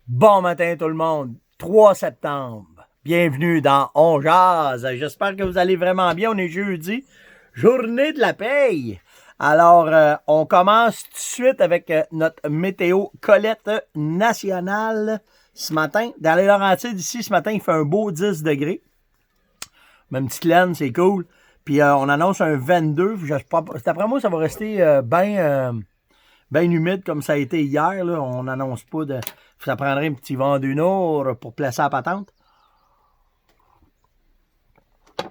Bon matin tout le monde, 3 septembre. Bienvenue dans On Jase. J'espère que vous allez vraiment bien. On est jeudi, journée de la paye. Alors, on commence tout de suite avec notre météo Colette nationale ce matin. Dans les Laurentides, ici, ce matin, il fait un beau 10 degrés. Même petite laine, c'est cool. Puis, on annonce un 22. D'après moi, ça va rester bien humide comme ça a été hier. Là. On n'annonce pas de... Ça prendrait un petit vent du nord pour placer la patente.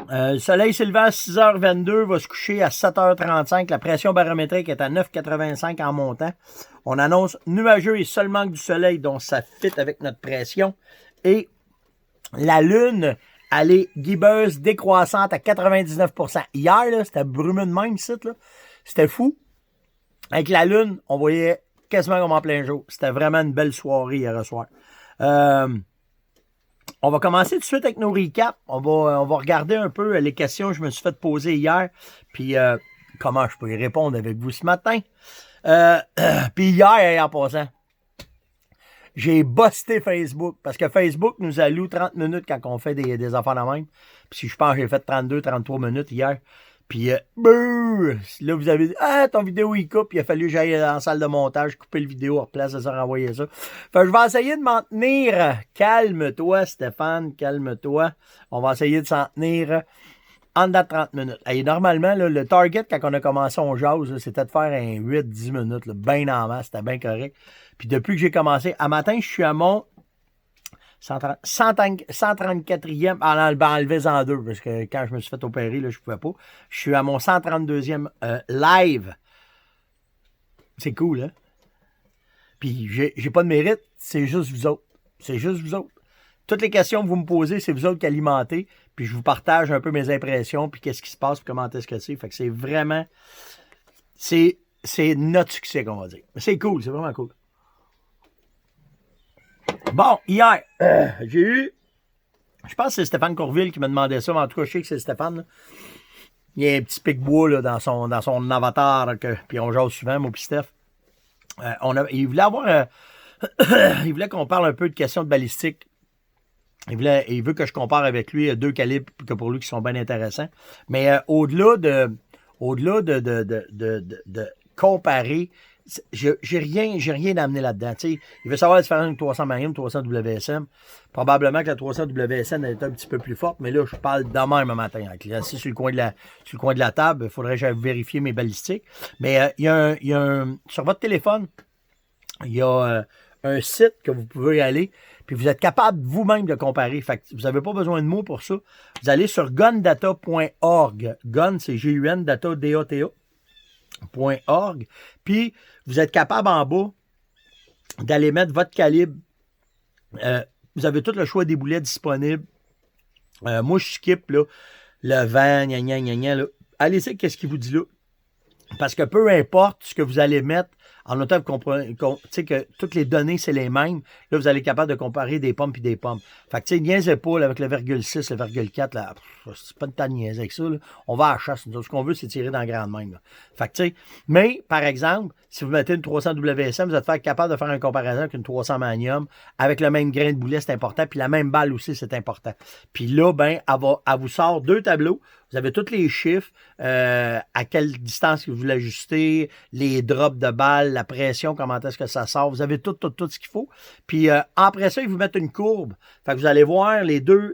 Le soleil s'est levé à 6h22, va se coucher à 7h35. La pression barométrique est à 9,85 en montant. On annonce nuageux et seulement que du soleil, donc ça fit avec notre pression. Et la lune, elle est guibeuse décroissante à 99%. Hier, là, c'était brumeux de même, site, là. C'était fou. Avec la lune, on voyait quasiment comme en plein jour. C'était vraiment une belle soirée hier soir. On va commencer tout de suite avec nos recaps. On va regarder un peu les questions que je me suis fait poser hier. Puis comment je peux y répondre avec vous ce matin. Puis hier, en passant, j'ai busté Facebook. Parce que Facebook nous alloue 30 minutes quand on fait des affaires de même. Puis je pense que j'ai fait 33 minutes hier. Puis, là, vous avez dit, ton vidéo, il coupe. Il a fallu que j'aille dans la salle de montage, couper le vidéo, replacer ça, renvoyer ça. Fait que je vais essayer de m'en tenir. Calme-toi, Stéphane, calme-toi. On va essayer de s'en tenir en dedans de 30 minutes. Et normalement, là, le target, quand on a commencé on jase, c'était de faire un 8-10 minutes, là, bien en masse, c'était bien correct. Puis depuis que j'ai commencé, à matin, je suis à mon 134e, enlevez-en deux, parce que quand je me suis fait opérer, là, je ne pouvais pas. Je suis à mon 132e live. C'est cool, hein? Puis, j'ai pas de mérite, c'est juste vous autres. C'est juste vous autres. Toutes les questions que vous me posez, c'est vous autres qui alimentez, puis je vous partage un peu mes impressions, puis qu'est-ce qui se passe, puis comment est-ce que c'est. Fait que c'est vraiment... C'est notre succès, qu'on va dire. C'est cool, c'est vraiment cool. Bon, hier, j'ai eu, je pense que c'est Stéphane Courville qui m'a demandé ça, mais en tout cas, je sais que c'est Stéphane. Là. Il y a un petit pic-bois là, dans son avatar, puis on jase souvent, moi puis Steph. Il voulait avoir, il voulait qu'on parle un peu de questions de balistique. Il veut que je compare avec lui deux calibres que pour lui qui sont bien intéressants. Mais au-delà de comparer, j'ai rien amené là-dedans. T'sais, il veut savoir la différence entre 300 Magnum et 300 WSM. Probablement que la 300 WSM est un petit peu plus forte, mais là, je parle de même un matin. Assis sur le coin de la table, il faudrait que j'aille vérifier mes balistiques. Mais il y a sur votre téléphone, il y a un site que vous pouvez aller, puis vous êtes capable vous-même de comparer. Fait que vous n'avez pas besoin de mots pour ça. Vous allez sur gundata.org. Gun, c'est G-U-N, data, D-A-T-A. .org, puis vous êtes capable en bas d'aller mettre votre calibre. Vous avez tout le choix des boulets disponibles. Moi, je skip là, le vent, gna gna gna gna. Allez-y, qu'est-ce qu'il vous dit là? Parce que peu importe ce que vous allez mettre, en autant que toutes les données, c'est les mêmes, là, vous allez être capable de comparer des pommes et des pommes. Fait que, tu sais, niaisez pas là, avec le 0,6, le 0,4, là, c'est pas de temps de niaiser avec ça, là. On va à la chasse. Nous, ce qu'on veut, c'est tirer dans la grande main, là. Fait que, tu sais, mais, par exemple, si vous mettez une 300 WSM, vous êtes capable de faire une comparaison avec une 300 Magnum, avec le même grain de boulet, c'est important, puis la même balle aussi, c'est important. Puis là, ben, elle vous sort deux tableaux. Vous avez tous les chiffres, à quelle distance vous l'ajustez, les drops de balles, la pression, comment est-ce que ça sort. Vous avez tout ce qu'il faut. Puis après ça, ils vous mettent une courbe. Fait que vous allez voir les deux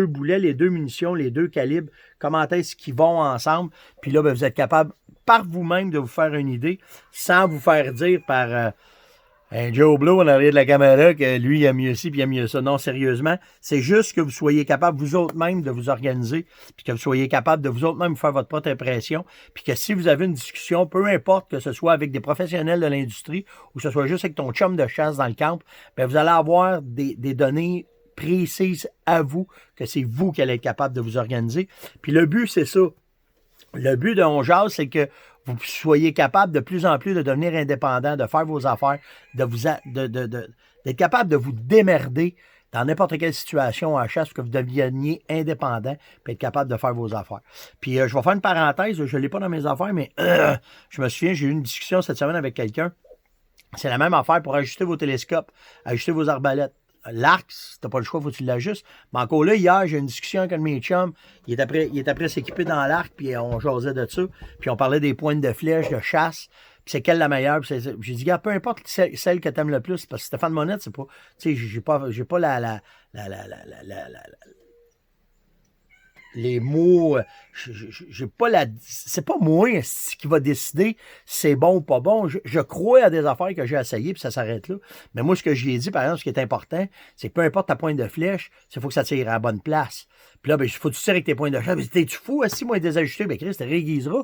boulets, les deux munitions, les deux calibres, comment est-ce qu'ils vont ensemble. Puis là, ben, vous êtes capable par vous-même de vous faire une idée sans vous faire dire par... un Joe Blow en arrière de la caméra que lui, il a mieux ci puis il a mieux ça. Non, sérieusement, c'est juste que vous soyez capable, vous autres même, de vous organiser, puis que vous soyez capable de vous autres même faire votre propre impression, puis que si vous avez une discussion, peu importe que ce soit avec des professionnels de l'industrie ou que ce soit juste avec ton chum de chasse dans le camp, bien, vous allez avoir des données précises à vous, que c'est vous qui allez être capable de vous organiser. Puis le but, c'est ça. Le but de On Jase, c'est que vous soyez capable de plus en plus de devenir indépendant, de faire vos affaires, d'être capable de vous démerder dans n'importe quelle situation à chasse, que vous deveniez indépendant, puis être capable de faire vos affaires. Puis je vais faire une parenthèse, je ne l'ai pas dans mes affaires, mais je me souviens, j'ai eu une discussion cette semaine avec quelqu'un C'est la même affaire pour ajuster vos télescopes, ajuster vos arbalètes. L'arc, si t'as pas le choix, faut que tu l'ajustes. Mais encore là, hier, j'ai eu une discussion avec un de mes chums. Il était prêt à s'équiper dans l'arc, puis on jasait de ça. Puis on parlait des pointes de flèche, de chasse. Puis c'est quelle la meilleure? Puis j'ai dit, gars, peu importe celle que t'aimes le plus, parce que Stéphane Monette, c'est pas. Tu sais, j'ai pas les mots, j'ai pas c'est pas moi qui va décider si c'est bon ou pas bon. Je crois à des affaires que j'ai essayées, puis ça s'arrête là. Mais moi, ce que j'ai dit, par exemple, ce qui est important, c'est que peu importe ta pointe de flèche, il faut que ça tire à la bonne place. Puis là, ben, il faut que tu tires avec tes pointes de flèche. Mais t'es-tu fou? Si moi, désajusté, ben, Chris, tu réguiseras.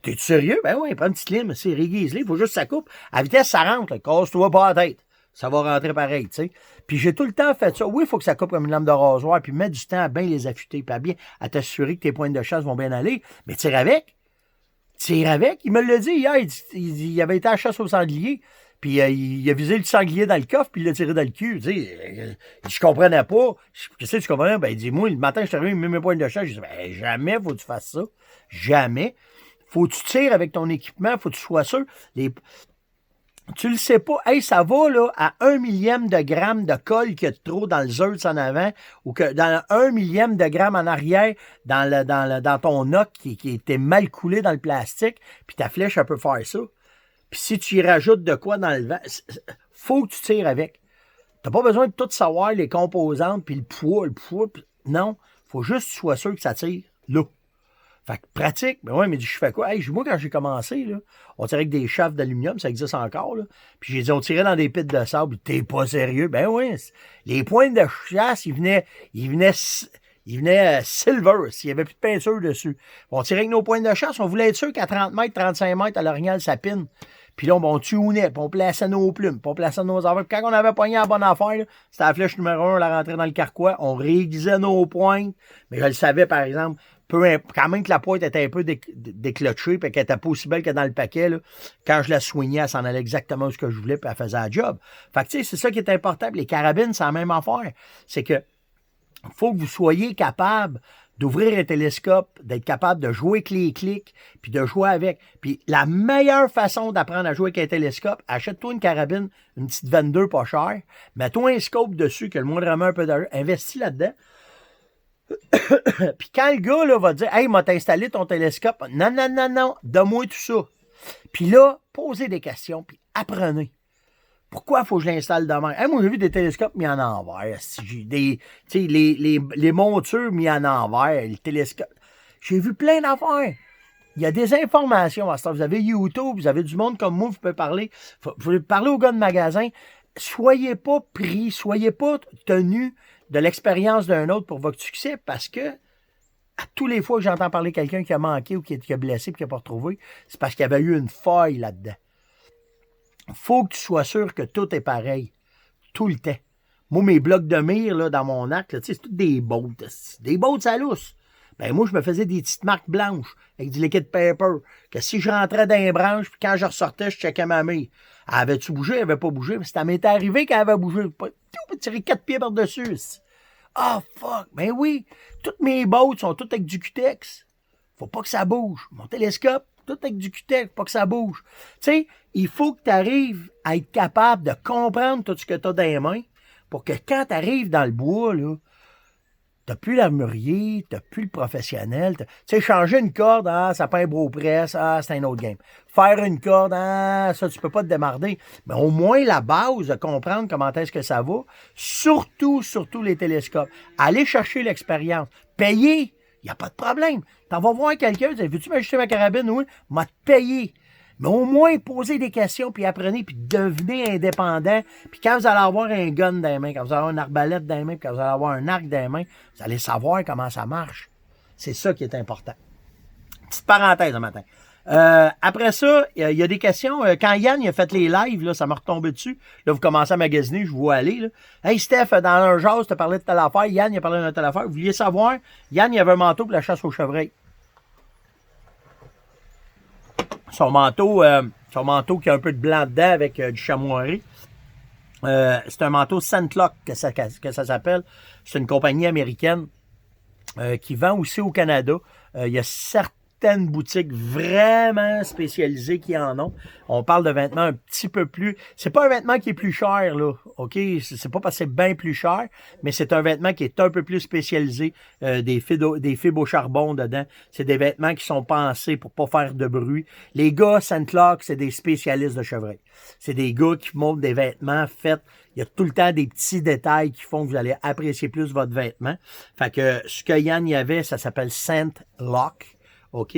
T'es-tu sérieux? Ben oui, prends une petite lime, c'est réguise-les, il faut juste que ça coupe. À vitesse, ça rentre, casse-toi pas la tête. Ça va rentrer pareil, tu sais. Puis j'ai tout le temps fait ça. Oui, il faut que ça coupe comme une lame de rasoir, puis mettre du temps à bien les affûter, puis à t'assurer que tes pointes de chasse vont bien aller. Mais tire avec. Tire avec. Il me l'a dit hier, il avait été à la chasse au sanglier, puis il a visé le sanglier dans le coffre, puis il l'a tiré dans le cul. Tu sais, je comprenais pas. Qu'est-ce que tu comprenais? Ben, il dit, moi, le matin, je suis arrivé, il met mes pointes de chasse. Je dis, ben, jamais faut que tu fasses ça. Jamais. Faut que tu tires avec ton équipement, faut que tu sois sûr. Tu le sais pas, hey, ça va là à 1 millième de gramme de colle qu'il y a de trop dans le Zeus en avant, ou que dans 1 millième de gramme en arrière, dans ton noc qui était mal coulé dans le plastique, puis ta flèche, elle peut faire ça. Puis si tu y rajoutes de quoi dans le vent, faut que tu tires avec. T'as pas besoin de tout savoir, les composantes, puis le poids, non, faut juste que tu sois sûr que ça tire là. Fait que pratique, ben ouais, mais je fais quoi? Hey, moi, quand j'ai commencé, là, on tirait avec des chafes d'aluminium, ça existe encore, là. Puis j'ai dit, on tirait dans des pits de sable. T'es pas sérieux? Ben oui. Les pointes de chasse, ils venaient silver, s'il n'y avait plus de peinture dessus. On tirait avec nos pointes de chasse, on voulait être sûr qu'à 30 mètres, 35 mètres, à l'orignal, ça pine. Puis là, on tunait, puis on plaçait nos plumes, puis on plaçait nos affaires. Puis quand on avait pogné la bonne affaire, c'était la flèche numéro 1, on la rentrait dans le carquois, on réaiguisait nos pointes. Mais je le savais, par exemple, quand même que la pointe était un peu déclochée, puis qu'elle était pas aussi belle que dans le paquet, là, quand je la soignais, elle s'en allait exactement où ce que je voulais, puis elle faisait la job. Fait que, tu sais, c'est ça qui est important. Puis les carabines, c'est la même affaire. C'est que faut que vous soyez capable d'ouvrir un télescope, d'être capable de jouer avec les clics, puis de jouer avec. Puis la meilleure façon d'apprendre à jouer avec un télescope, achète-toi une carabine, une petite 22 pas chère, mets-toi un scope dessus, que le moindrement un peu d'argent, investis là-dedans. Puis quand le gars là, va dire « Hey, m'a installé ton télescope », non, donne-moi tout ça. Puis là, posez des questions, puis apprenez. Pourquoi il faut que je l'installe demain? Hey, moi, j'ai vu des télescopes mis en envers. Les montures mis en envers, le télescope. J'ai vu plein d'affaires. Il y a des informations à ça. Vous avez YouTube, vous avez du monde comme moi, vous pouvez parler. Vous pouvez parler aux gars de magasin. Soyez pas pris, soyez pas tenu de l'expérience d'un autre pour votre succès, parce que à tous les fois que j'entends parler de quelqu'un qui a manqué ou qui a blessé et qui n'a pas retrouvé, c'est parce qu'il y avait eu une faille là-dedans. Faut que tu sois sûr que tout est pareil. Tout le temps. Moi, mes blocs de mire là, dans mon arc, c'est toutes des bottes. Des bottes à lousse. Ben moi, je me faisais des petites marques blanches avec du liquid paper. Que si je rentrais dans les branches, puis quand je ressortais, je checkais ma mire. Avait-tu bougé? Elle avait pas bougé. Ça m'était arrivé qu'elle avait bougé. Je tirer 4 pieds par-dessus. Ah, fuck! Ben oui! Toutes mes bottes sont toutes avec du Cutex. Faut pas que ça bouge. Mon télescope, tout avec du Cutex, pas que ça bouge. Tu sais, il faut que tu arrives à être capable de comprendre tout ce que tu as dans les mains pour que quand tu arrives dans le bois, là, t'as plus l'armurier, t'as plus le professionnel. Tu sais, changer une corde, ça prend un beau press, c'est un autre game. Faire une corde, ça, tu peux pas te démarder. Mais au moins, la base de comprendre comment est-ce que ça va, surtout les télescopes. Aller chercher l'expérience. Payer, il n'y a pas de problème. T'en vas voir quelqu'un, tu dis, veux-tu m'ajuster ma carabine? Oui, m'a te payé. Mais au moins, posez des questions, puis apprenez, puis devenez indépendant. Puis quand vous allez avoir un gun dans les mains, quand vous allez avoir une arbalète dans les mains, puis quand vous allez avoir un arc dans les mains, vous allez savoir comment ça marche. C'est ça qui est important. Petite parenthèse ce matin. Après ça, il y a des questions. Quand Yann il a fait les lives, là, ça m'a retombé dessus. Là, vous commencez à magasiner, je vous vois aller. Là. Hey Steph, dans un jazz, tu as parlé de telle affaire. Yann, il a parlé de telle affaire. Vous vouliez savoir, Yann, il avait un manteau pour la chasse aux chevreuils. Son manteau qui a un peu de blanc dedans avec du chamoiré. C'est un manteau Sandlock que ça s'appelle. C'est une compagnie américaine qui vend aussi au Canada. Il y a certaines boutiques vraiment spécialisées qui en ont. On parle de vêtements un petit peu plus... C'est pas un vêtement qui est plus cher, là, OK? C'est pas parce que c'est bien plus cher, mais c'est un vêtement qui est un peu plus spécialisé, des fibres au charbon dedans. C'est des vêtements qui sont pensés pour pas faire de bruit. Les gars, Saint-Clark, c'est des spécialistes de chevreuil. C'est des gars qui montrent des vêtements faits. Il y a tout le temps des petits détails qui font que vous allez apprécier plus votre vêtement. Fait que ce que Yann y avait, ça s'appelle Saint-Lock. OK?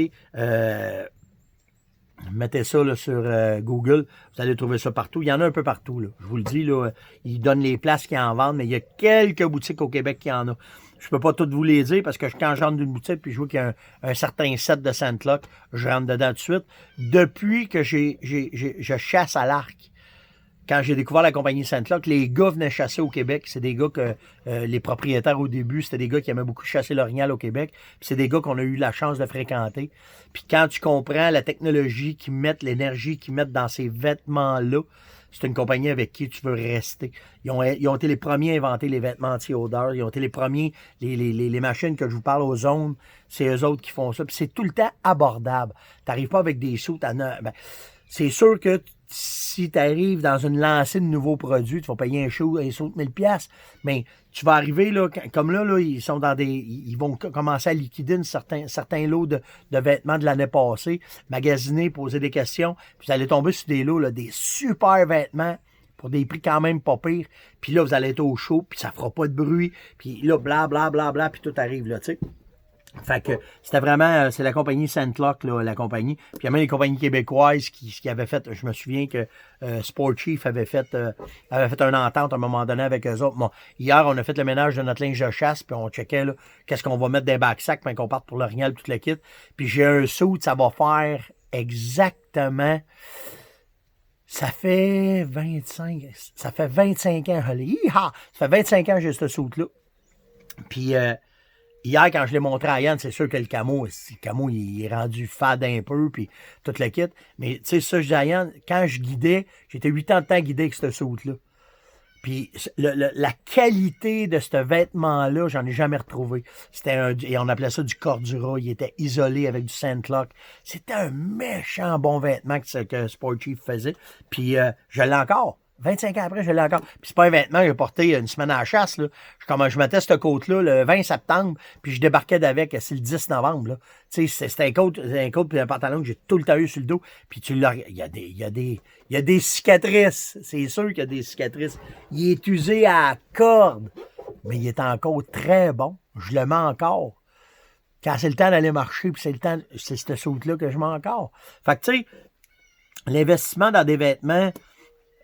Mettez ça là, sur Google. Vous allez trouver ça partout. Il y en a un peu partout. Là. Je vous le dis, là, ils donnent les places qui en vendent, mais il y a quelques boutiques au Québec qui en ont. Je peux pas toutes vous les dire parce que quand je rentre d'une boutique puis je vois qu'il y a un certain set de Saint-Lock, je rentre dedans tout de suite. Depuis que je chasse à l'arc, quand j'ai découvert la compagnie Saint-Lock, les gars venaient chasser au Québec. C'est des gars que les propriétaires au début, c'était des gars qui aimaient beaucoup chasser l'orignal au Québec. Puis c'est des gars qu'on a eu la chance de fréquenter. Puis quand tu comprends la technologie qu'ils mettent, l'énergie qu'ils mettent dans ces vêtements-là, c'est une compagnie avec qui tu veux rester. Ils ont été les premiers à inventer les vêtements anti-odeur. Ils ont été les premiers, les machines que je vous parle aux zones, c'est eux autres qui font ça. Puis c'est tout le temps abordable. Tu n'arrives pas avec des sous. C'est sûr que si tu arrives dans une lancée de nouveaux produits, tu vas payer un saut de 1000$. Mais tu vas arriver, là, comme là, ils sont dans ils vont commencer à liquider certains lots de vêtements de l'année passée, magasiner, poser des questions, puis vous allez tomber sur des lots, là, des super vêtements pour des prix quand même pas pires. Puis là, vous allez être au chaud, puis ça fera pas de bruit. Puis là, bla, puis tout arrive, là, tu sais. Fait que c'était vraiment, c'est la compagnie Saint-Lock, là, la compagnie. Puis il y a même les compagnies québécoises qui avaient fait, je me souviens que Sport Chief avait fait une entente à un moment donné avec eux autres. Bon, hier, on a fait le ménage de notre linge de chasse, puis on checkait là, qu'est-ce qu'on va mettre dans les backsacs, puis qu'on parte pour l'orignal, tout le kit. Puis j'ai un suit, ça va faire exactement... Ça fait 25 ans, ça fait 25 ans que j'ai ce suit-là. Puis... hier, quand je l'ai montré à Yann, c'est sûr que le camo, il est rendu fade un peu, puis tout le kit. Mais, tu sais, ça, je dis à Yann, quand je guidais, j'étais 8 ans de temps guidé avec ce suit-là. Puis, la qualité de ce vêtement-là, j'en ai jamais retrouvé. Et on appelait ça du Cordura. Il était isolé avec du Saint-Lock. C'était un méchant bon vêtement que Sport Chief faisait. Puis, je l'ai encore. 25 ans après, je l'ai encore. Puis c'est pas un vêtement que j'ai porté une semaine à la chasse. Là. Je mettais cette côte-là le 20 septembre, puis je débarquais d'avec, c'est le 10 novembre. Là. Tu sais, c'était un côte puis un pantalon que j'ai tout le temps eu sur le dos. Puis il y a des cicatrices. C'est sûr qu'il y a des cicatrices. Il est usé à la corde, mais il est encore très bon. Je le mets encore. Quand c'est le temps d'aller marcher, puis c'est cette saute-là que je mets encore. Fait que tu sais, l'investissement dans des vêtements,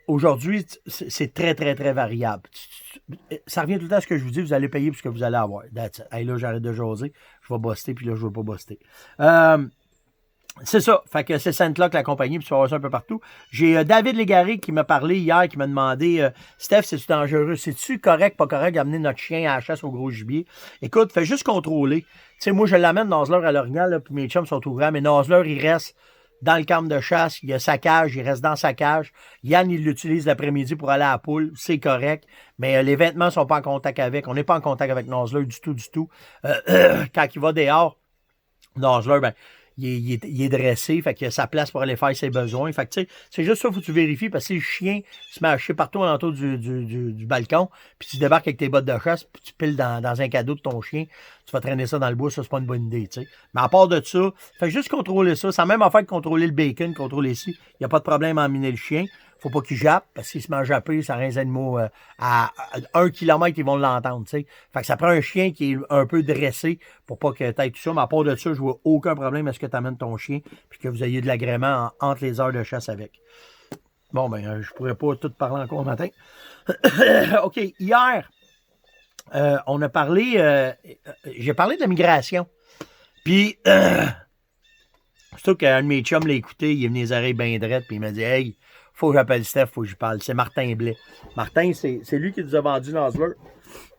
aujourd'hui, c'est très, très, très variable. Ça revient tout le temps à ce que je vous dis, vous allez payer pour ce que vous allez avoir. Hey, là, j'arrête de jaser. Je vais buster, puis là, je ne veux pas buster. C'est ça. Fait que c'est Saint-Lock, la compagnie, puis tu vas voir ça un peu partout. J'ai David Légaré qui m'a parlé hier, qui m'a demandé Steph, c'est-tu dangereux? C'est-tu correct, pas correct d'amener notre chien à la chasse au gros gibier? Écoute, fais juste contrôler. Tu sais, moi, je l'amène Nozzler à l'orignal, puis mes chums sont ouverts, mais Nozzler, il reste dans le camp de chasse, il y a sa cage, il reste dans sa cage. Yann, il l'utilise l'après-midi pour aller à la poule, c'est correct, mais les vêtements ne sont pas en contact avec. On n'est pas en contact avec Nozzler du tout. Quand il va dehors, Nozzler, ben, il est dressé, fait qu'il a sa place pour aller faire ses besoins. Fait que, tu sais, c'est juste ça qu'il faut que tu vérifies, parce que si le chien se met à chier partout autour du balcon, puis tu débarques avec tes bottes de chasse, puis tu piles dans un cadeau de ton chien, tu vas traîner ça dans le bois, ça, c'est pas une bonne idée, tu sais. Mais à part de ça, fais juste contrôler ça. C'est la même affaire que contrôler le bacon, contrôler ci. Il n'y a pas de problème à emmener le chien. Faut pas qu'il jappe, parce qu'il se met à japper, ça rend les animaux à 1 kilomètre, ils vont l'entendre, tu sais. Fait que ça prend un chien qui est un peu dressé pour pas que tu aies tout ça. Mais à part de ça, je vois aucun problème à ce que tu amènes ton chien puis que vous ayez de l'agrément entre les heures de chasse avec. Bon, ben, je pourrais pas tout parler encore matin. OK, hier, on a parlé, j'ai parlé de la migration. Puis, surtout qu'un de mes chums l'a écouté, il est venu les oreilles bien drettes, puis il m'a dit « Hey, faut que j'appelle Steph, faut que je parle. » C'est Martin Blais. Martin, c'est lui qui nous a vendu Nozzler.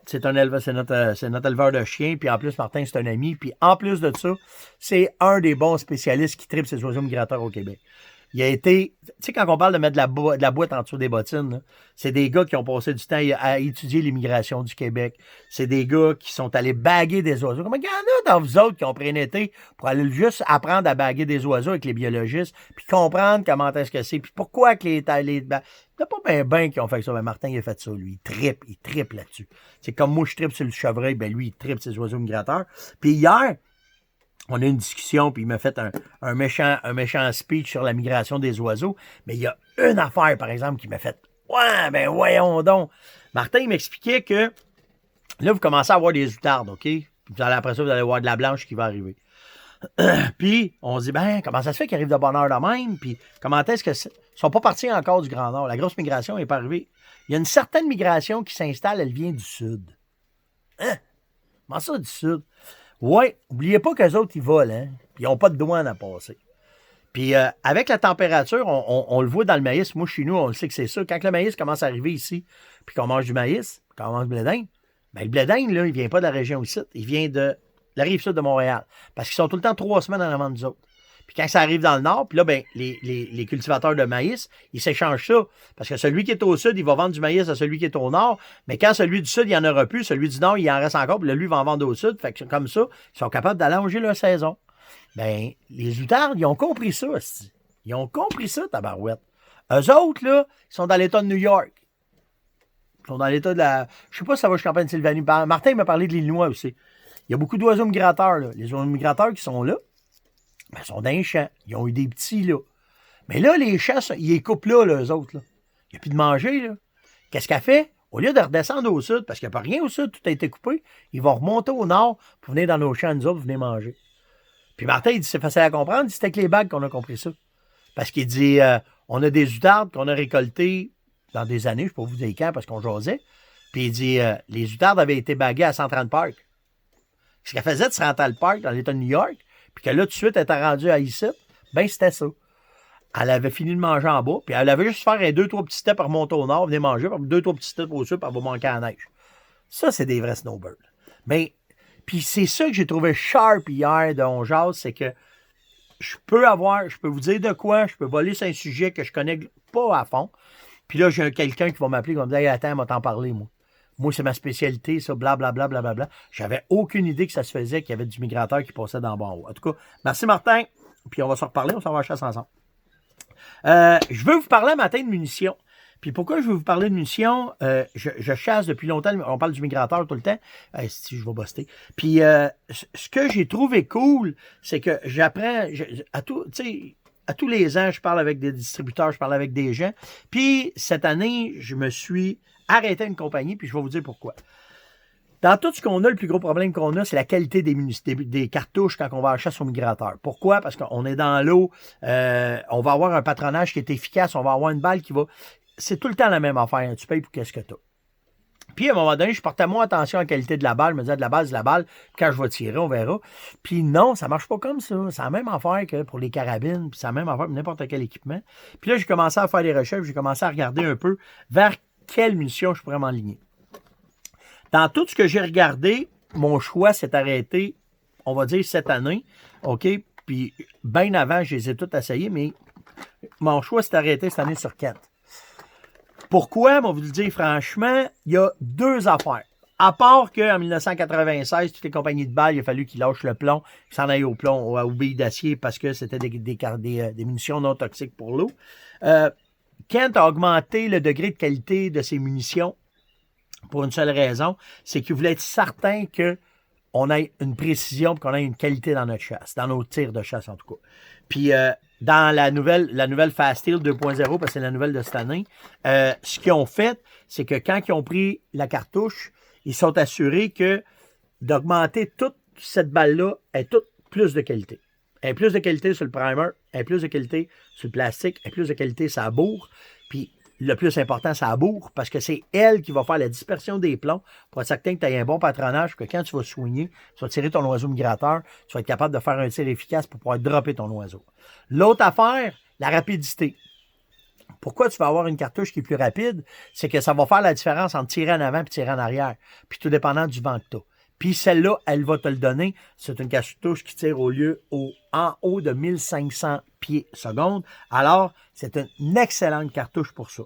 C'est notre éleveur de chiens, puis en plus, Martin, c'est un ami. Puis en plus de ça, c'est un des bons spécialistes qui tripe ses oiseaux migrateurs au Québec. il a été... Tu sais, quand on parle de mettre de la boîte en dessous des bottines, là, c'est des gars qui ont passé du temps à étudier l'immigration du Québec. C'est des gars qui sont allés baguer des oiseaux. Comment il y en a dans vous autres qui ont pris un été pour aller juste apprendre à baguer des oiseaux avec les biologistes, puis comprendre comment est-ce que c'est, puis pourquoi que les il n'y a pas ben qui ont fait ça. Ben, Martin, il a fait ça, lui. Il trippe là-dessus. C'est comme moi, je trippe sur le chevreuil, ben lui, il trippe sur les oiseaux migrateurs. Puis hier, on a eu une discussion, puis il m'a fait un méchant speech sur la migration des oiseaux. Mais il y a une affaire, par exemple, qui m'a fait « Ouais, ben voyons donc! » Martin, il m'expliquait que là, vous commencez à avoir des outardes, OK? Puis après ça, vous allez voir de la blanche qui va arriver. Puis, on se dit, ben, comment ça se fait qu'ils arrivent de bonne heure de même? Puis, comment est-ce que ils sont pas partis encore du Grand Nord? La grosse migration n'est pas arrivée. Il y a une certaine migration qui s'installe, elle vient du Sud. Hein? Comment ça, du Sud? Oui, n'oubliez pas qu'eux autres, ils volent, hein? Puis, ils n'ont pas de douane à passer. Puis, avec la température, on le voit dans le maïs. Moi, chez nous, on le sait que c'est ça. Quand le maïs commence à arriver ici, puis qu'on mange du maïs, quand on mange du blé d'Inde, ben, le blé d'Inde, là, il vient pas de la région ici. Il vient de la rive sud de Montréal. Parce qu'ils sont tout le temps 3 semaines en avant de nous autres. Puis quand ça arrive dans le nord, puis là, ben, les cultivateurs de maïs, ils s'échangent ça. Parce que celui qui est au sud, il va vendre du maïs à celui qui est au nord. Mais quand celui du sud, il n'y en aura plus, celui du nord, il en reste encore, puis là, lui, il va en vendre au sud. Fait que comme ça, ils sont capables d'allonger leur saison. Ben, les outardes, ils ont compris ça, aussi. Ils ont compris ça, tabarouette. Eux autres, là, ils sont dans l'État de New York. Ils sont dans l'État de la... Je sais pas si ça va jusqu'en Pennsylvanie. Martin m'a parlé de l'Illinois aussi. Il y a beaucoup d'oiseaux migrateurs, là. Les oiseaux migrateurs qui sont là, ben, sont dans les champs. Ils ont eu des petits, là. Mais là, les champs, ils les coupent là, eux autres, là. Il n'y a plus de manger, là. Qu'est-ce qu'elle fait? Au lieu de redescendre au sud, parce qu'il n'y a pas rien au sud, tout a été coupé, ils vont remonter au nord pour venir dans nos champs, nous autres, venir manger. Puis Martin, il dit, c'est facile à comprendre. C'était avec les bagues qu'on a compris ça. Parce qu'il dit, on a des outardes qu'on a récoltées dans des années, je ne sais pas vous dire quand, parce qu'on jasait. Puis il dit, les outardes avaient été baguées à Central Park. Ce qu'elle faisait de Central Park dans l'État de New York, puis que là, tout de suite, elle était rendue à ici, ben c'était ça. Elle avait fini de manger en bas, puis elle avait juste faire un 2-3 petits steps pour remonter au nord, venir manger, puis 2-3 petits steps au sud, puis elle va manquer à la neige. Ça, c'est des vrais snowbirds. Mais, puis c'est ça que j'ai trouvé sharp hier de On Jase, c'est que je peux vous dire de quoi, je peux voler sur un sujet que je connais pas à fond, puis là, j'ai quelqu'un qui va m'appeler, qui va me dire, hey, attends, moi t'en parler, moi. Moi, c'est ma spécialité, ça, blablabla, blablabla. J'avais aucune idée que ça se faisait, qu'il y avait du migrateur qui passait dans le bon haut. En tout cas, merci Martin, puis on va se reparler, on s'en va à la chasse ensemble. Je veux vous parler un matin de munitions. Puis pourquoi je veux vous parler de munitions? Je chasse depuis longtemps, on parle du migrateur tout le temps. Si je vais buster. Puis ce que j'ai trouvé cool, c'est que j'apprends à tous les ans, je parle avec des distributeurs, je parle avec des gens. Puis cette année, je me suis arrêté une compagnie, puis je vais vous dire pourquoi. Dans tout ce qu'on a, le plus gros problème qu'on a, c'est la qualité des cartouches quand on va à la chasse aux migrateurs. Pourquoi? Parce qu'on est dans l'eau, on va avoir un patronage qui est efficace, on va avoir une balle qui va... C'est tout le temps la même affaire. Tu payes pour qu'est-ce que tu as. Puis, à un moment donné, je portais moins attention à la qualité de la balle. Je me disais, de la balle, c'est la balle. Puis quand je vais tirer, on verra. Puis non, ça marche pas comme ça. C'est la même affaire que pour les carabines. Puis c'est la même affaire pour n'importe quel équipement. Puis là, j'ai commencé à faire des recherches. J'ai commencé à regarder un peu vers quelle munition je pourrais m'enligner. Dans tout ce que j'ai regardé, mon choix s'est arrêté, on va dire, cette année. OK? Puis, bien avant, je les ai toutes essayées, mais mon choix s'est arrêté cette année sur 4. Pourquoi? On va vous le dire franchement, il y a 2 affaires. À part qu'en 1996, toutes les compagnies de balles, il a fallu qu'ils lâchent le plomb, qu'ils s'en aillent au plomb, aux billes d'acier, parce que c'était des munitions non toxiques pour l'eau. Kent a augmenté le degré de qualité de ses munitions pour une seule raison, c'est qu'il voulait être certain qu'on ait une précision et qu'on ait une qualité dans notre chasse, dans nos tirs de chasse en tout cas. Puis dans la nouvelle Fast Steel 2.0, parce que c'est la nouvelle de cette année, ce qu'ils ont fait, c'est que quand ils ont pris la cartouche, ils sont assurés que d'augmenter toute cette balle-là est toute plus de qualité. Elle est plus de qualité sur le primer, elle est plus de qualité sur le plastique, elle est plus de qualité sur la bourre, puis le plus important, c'est la bourre, parce que c'est elle qui va faire la dispersion des plombs pour être certain que tu aies un bon patronage, que quand tu vas soigner, tu vas tirer ton oiseau migrateur, tu vas être capable de faire un tir efficace pour pouvoir dropper ton oiseau. L'autre affaire, la rapidité. Pourquoi tu vas avoir une cartouche qui est plus rapide? C'est que ça va faire la différence entre tirer en avant et tirer en arrière, puis tout dépendant du vent que tu as. Puis celle-là, elle va te le donner. C'est une cartouche qui tire en haut de 1500 pieds secondes. Alors, c'est une excellente cartouche pour ça.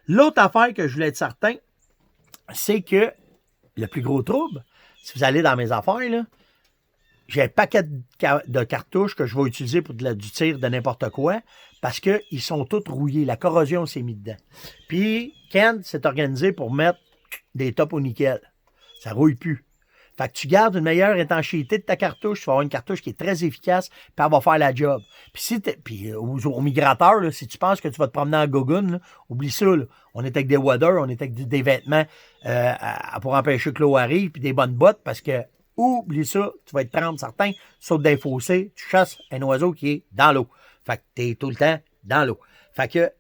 L'autre affaire que je voulais être certain, c'est que le plus gros trouble, si vous allez dans mes affaires, là, j'ai un paquet de cartouches que je vais utiliser pour du tir de n'importe quoi parce qu'ils sont tous rouillés. La corrosion s'est mise dedans. Puis, Ken s'est organisé pour mettre des tops au nickel. Ça rouille plus. Fait que tu gardes une meilleure étanchéité de ta cartouche, tu vas avoir une cartouche qui est très efficace, puis elle va faire la job. Puis, au migrateur, là, si tu penses que tu vas te promener en gogoune, là, oublie ça. Là. On est avec des waders, on est avec des vêtements pour empêcher que l'eau arrive, puis des bonnes bottes, parce que oublie ça, tu vas être 30 certain, tu sautes d'un fossé, tu chasses un oiseau qui est dans l'eau. Fait que tu es tout le temps dans l'eau. Fait que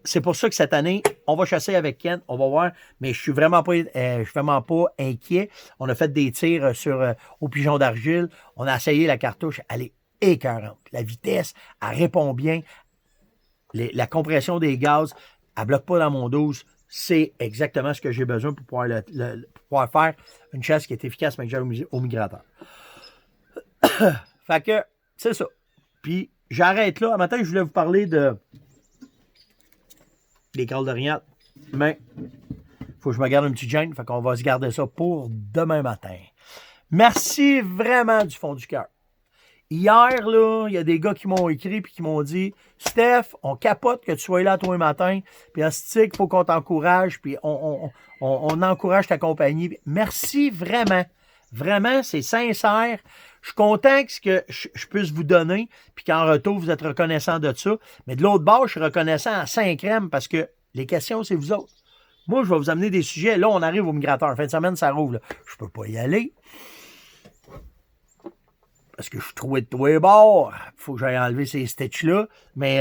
c'est pour ça que cette année, on va chasser avec Ken, on va voir, mais je suis vraiment pas inquiet. On a fait des tirs au pigeon d'argile, on a essayé la cartouche, elle est écœurante. La vitesse, elle répond bien. La compression des gaz, elle bloque pas dans mon 12. C'est exactement ce que j'ai besoin pour pouvoir faire une chasse qui est efficace mais que j'ai au migrateur. Fait que, c'est ça. Puis, j'arrête là. Un matin, je voulais vous parler des cales d'orignal. Mais, faut que je me garde un petit gêne. Fait qu'on va se garder ça pour demain matin. Merci vraiment du fond du cœur. Hier, là, il y a des gars qui m'ont écrit et qui m'ont dit « Steph, on capote que tu sois là tous les matins, puis hostie, il faut qu'on t'encourage, puis on encourage ta compagnie. » Merci vraiment. Vraiment, c'est sincère. Je suis content que je puisse vous donner, puis qu'en retour, vous êtes reconnaissant de ça. Mais de l'autre bord, je suis reconnaissant à 5 crèmes parce que les questions, c'est vous autres. Moi, je vais vous amener des sujets. Là, on arrive au migrateur. Fin de semaine, ça rouvre. Là. Je peux pas y aller. Parce que je suis troué de tous les bords. Faut que j'aille enlever ces stitches-là. Mais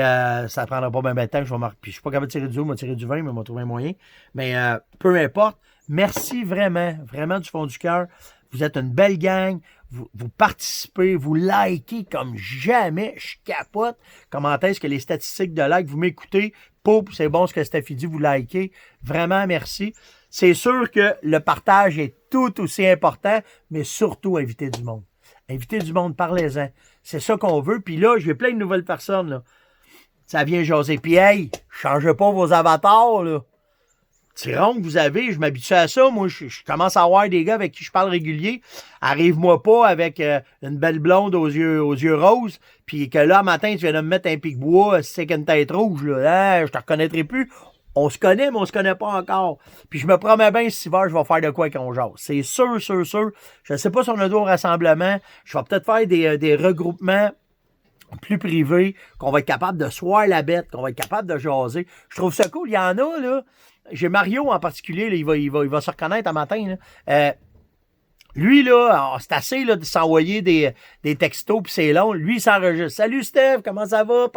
ça prendra pas bien de temps. Puis je suis pas capable de tirer du 12, tirer du 20, mais on va trouver un moyen. Mais peu importe. Merci vraiment, vraiment du fond du cœur. Vous êtes une belle gang. Vous participez, vous likez comme jamais. Je capote. Comment est-ce que les statistiques de like, vous m'écoutez. Poup, c'est bon ce que Stephy dit, vous likez. Vraiment, merci. C'est sûr que le partage est tout aussi important, mais surtout inviter du monde. Invitez du monde, parlez-en. C'est ça qu'on veut. Puis là, j'ai plein de nouvelles personnes. Là. Ça vient jaser. Puis hey, changez pas vos avatars. Là. Tiron que vous avez, je m'habitue à ça. Moi, je commence à avoir des gars avec qui je parle régulier. Arrive-moi pas avec une belle blonde aux yeux roses. Puis que là, matin, tu viens de me mettre un pic-bois, c'est qu'une tête rouge. Là. Hein, je te reconnaîtrai plus. On se connaît, mais on se connaît pas encore. Puis je me promets bien, cet hiver, je vais faire de quoi qu'on jase. C'est sûr, sûr, sûr. Je ne sais pas si on a d'autres rassemblements. Je vais peut-être faire des regroupements plus privés, qu'on va être capable de soir la bête, qu'on va être capable de jaser. Je trouve ça cool. Il y en a, là. J'ai Mario en particulier, là, il va se reconnaître un matin. Là. Lui, là, c'est assez là, de s'envoyer des textos, puis c'est long. Lui, il s'enregistre. « Salut, Steph, comment ça va? »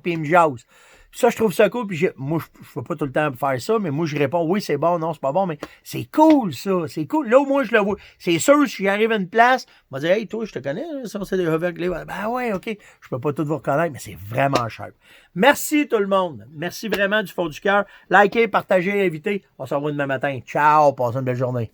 Puis il me jase. Ça, je trouve ça cool. Puis moi, je ne peux pas tout le temps faire ça, mais moi, je réponds « Oui, c'est bon, non, c'est pas bon. » Mais c'est cool, ça. C'est cool. Là, moi, je le vois. C'est sûr, si j'arrive à une place, il va dire « Hey, toi, je te connais, ça, c'est des revues. » Ben ouais, OK. Je peux pas tout vous reconnaître, mais c'est vraiment cher. Merci, tout le monde. Merci vraiment du fond du cœur. Likez, partagez, invitez. On se revoit demain matin. Ciao. Passez une belle journée.